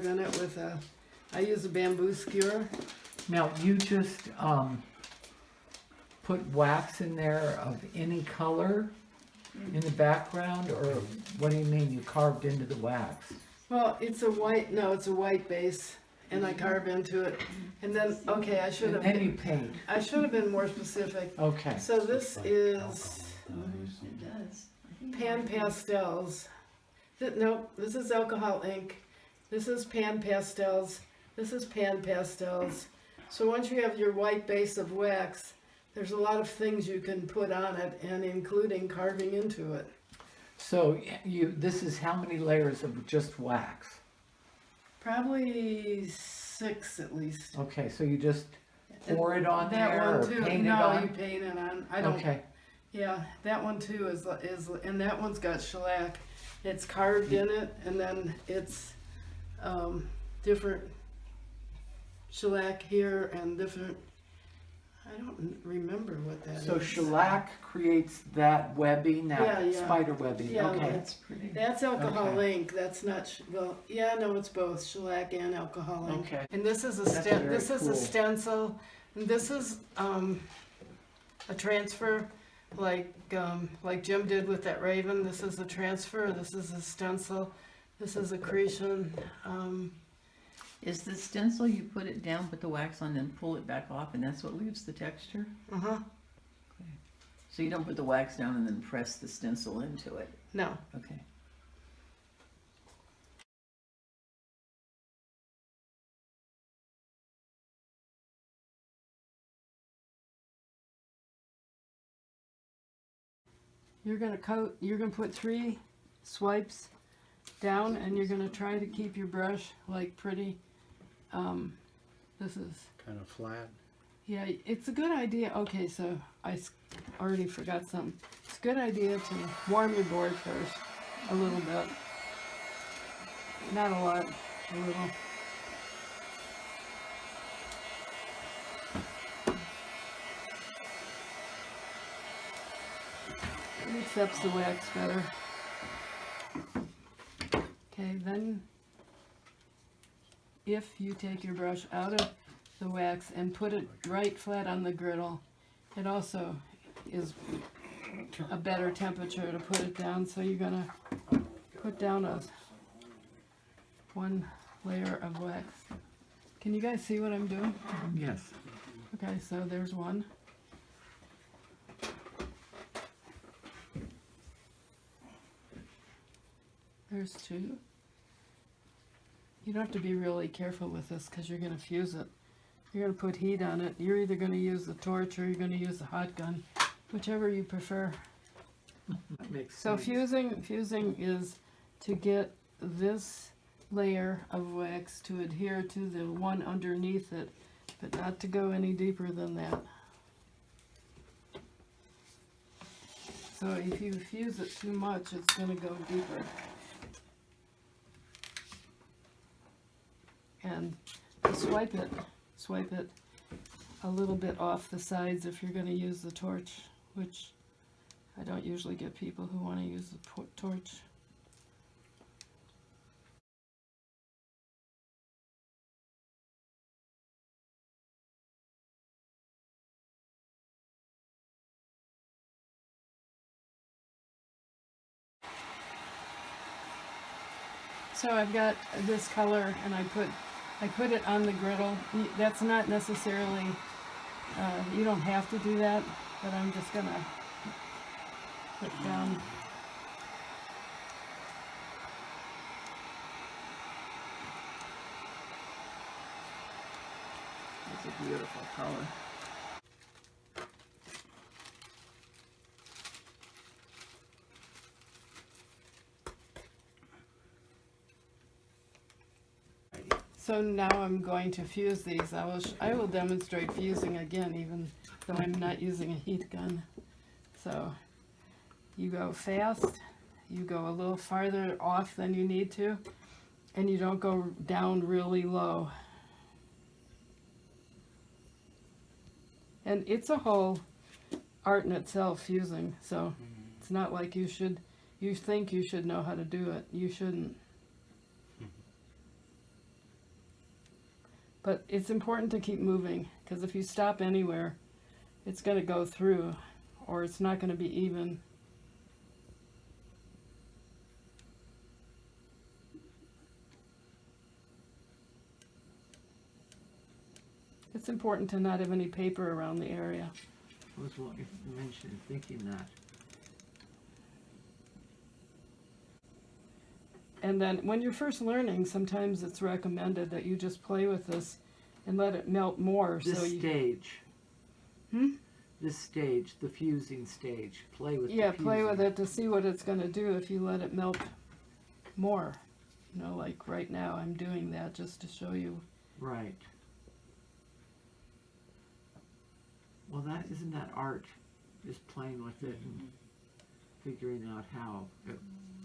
in it with I use a bamboo skewer. Now, you just put wax in there of any color in the background, or what do you mean you carved into the wax? Well, it's a white base, and I carve into it. And then, okay, I should And have then you paint. been more specific. Okay. So this is It does. pan pastels. No, this is alcohol ink. This is pan pastels. This is pan pastels. So once you have your white base of wax, there's a lot of things you can put on it, and including carving into it. So this is how many layers of just wax? Probably 6 at least. Okay, so you just pour it on That there one or too. paint it No, on? you paint it on. I don't. Okay. Yeah, that one too is, and that one's got shellac. It's carved in it, and then it's different shellac here and different. I don't remember what that is. So shellac creates that webbing, that Yeah. spider webbing. Yeah, Okay. That's pretty. That's alcohol Okay. ink. That's not. Well, yeah, no, it's both shellac and alcohol ink. Okay. And this is a That's very this is cool. a stencil. And this is a transfer, like Jim did with that raven. This is a transfer. This is a stencil. This is accretion. Is the stencil, you put it down, put the wax on, then pull it back off, and that's what leaves the texture? So you don't put the wax down and then press the stencil into it? No. Okay. You're gonna coat. You're gonna put 3 swipes down, and you're gonna try to keep your brush like pretty. This is. Kind of flat. Yeah, it's a good idea. Okay, so already forgot something. It's a good idea to warm your board first, a little bit. Not a lot, a little. It accepts the wax better. Okay, then if you take your brush out of the wax and put it right flat on the griddle, it also is a better temperature to put it down. So you're gonna put down one layer of wax. Can you guys see what I'm doing? Yes. Okay, so there's one. There's 2. You don't have to be really careful with this because you're going to fuse it. You're going to put heat on it. You're either going to use the torch or you're going to use the hot gun, whichever you prefer. That makes So sense. fusing is to get this layer of wax to adhere to the one underneath it, but not to go any deeper than that. So if you fuse it too much, it's going to go deeper. And swipe it a little bit off the sides if you're going to use the torch, which I don't usually get people who want to use the torch. So I've got this color, and I put it on the griddle. That's not necessarily, you don't have to do that, but I'm just gonna put down. It's a beautiful color. So now I'm going to fuse these. I will demonstrate fusing again, even though I'm not using a heat gun. So you go fast, you go a little farther off than you need to, and you don't go down really low. And it's a whole art in itself, fusing, so it's not like you think you should know how to do it. You shouldn't. But it's important to keep moving, because if you stop anywhere, it's going to go through, or it's not going to be even. It's important to not have any paper around the area. I was thinking that. And then when you're first learning, sometimes it's recommended that you just play with this and let it melt more. This so you, stage. Hmm? This stage, the fusing stage. Play with yeah, the fusing. play with it to see what it's going to do if you let it melt more. You know, like right now I'm doing that just to show you. Right. Well, isn't that art? Just playing with it and figuring out how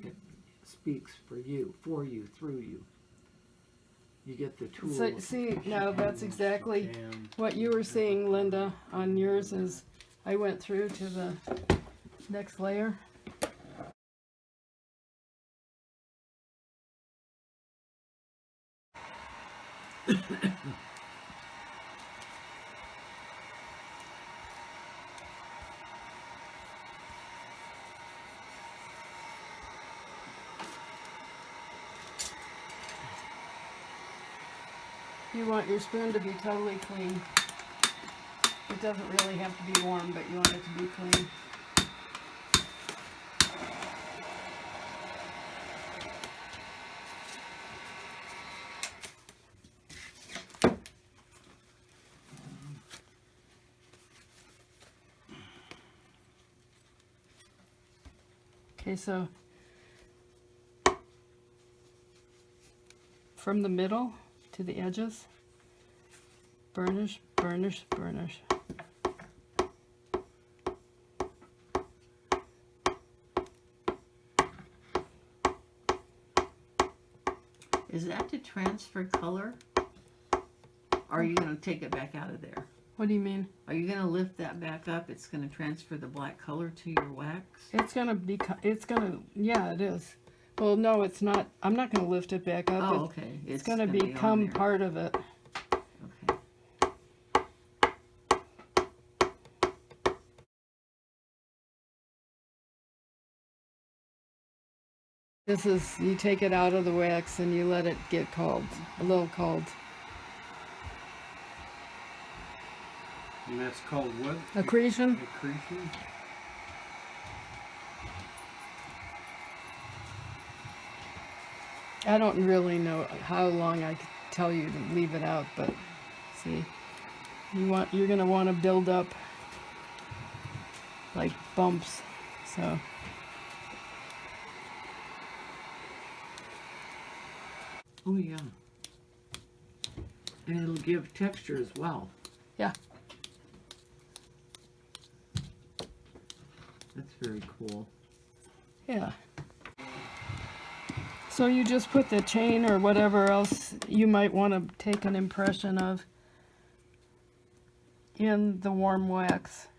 it speaks for you, through you. You get the tool. So, see, now that's exactly what you were seeing, Linda, on yours is I went through to the next layer. You want your spoon to be totally clean. It doesn't really have to be warm, but you want it to be clean. Okay, so from the middle to the edges, burnish, burnish, burnish. Is that to transfer color? Or are you going to take it back out of there? What do you mean? Are you going to lift that back up? It's going to transfer the black color to your wax? Yeah, it is. Well, no, it's not. I'm not going to lift it back up. Oh, okay. It's going to gonna be on become there. part of it. Okay. This is, you take it out of the wax and you let it get cold, a little cold. And that's called what? Accretion? Accretion? I don't really know how long I could tell you to leave it out, but see, you're going to want to build up like bumps, so. Oh yeah. And it'll give texture as well. Yeah. That's very cool. Yeah. So you just put the chain or whatever else you might want to take an impression of in the warm wax.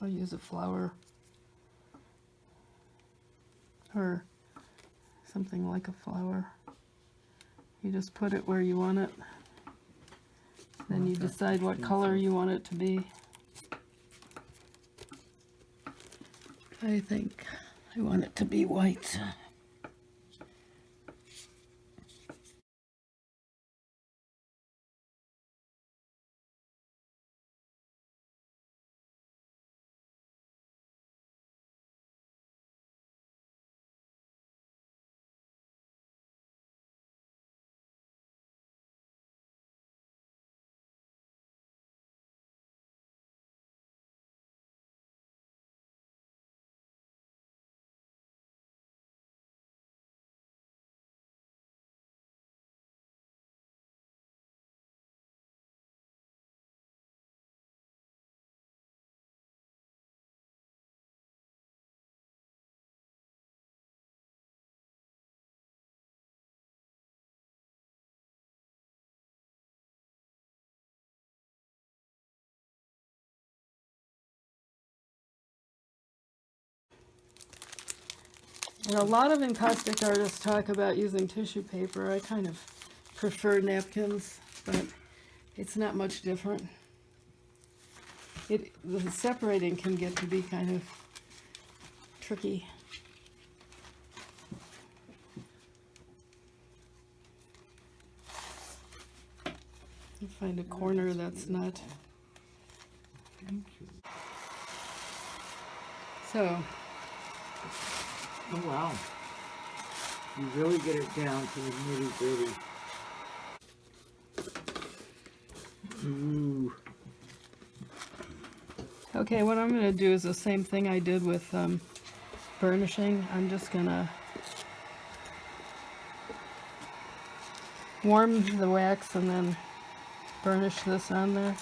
I'll use a flower or something like a flower. You just put it where you want it. Then you decide what color you want it to be. I think I want it to be white. And a lot of encaustic artists talk about using tissue paper. I kind of prefer napkins, but it's not much different. The separating can get to be kind of tricky. You find a corner that's not. Thank you. So, Oh, wow. You really get it down to the nitty gritty. Ooh. okay, what I'm going to do is the same thing I did with burnishing. I'm just going to warm the wax and then burnish this on there.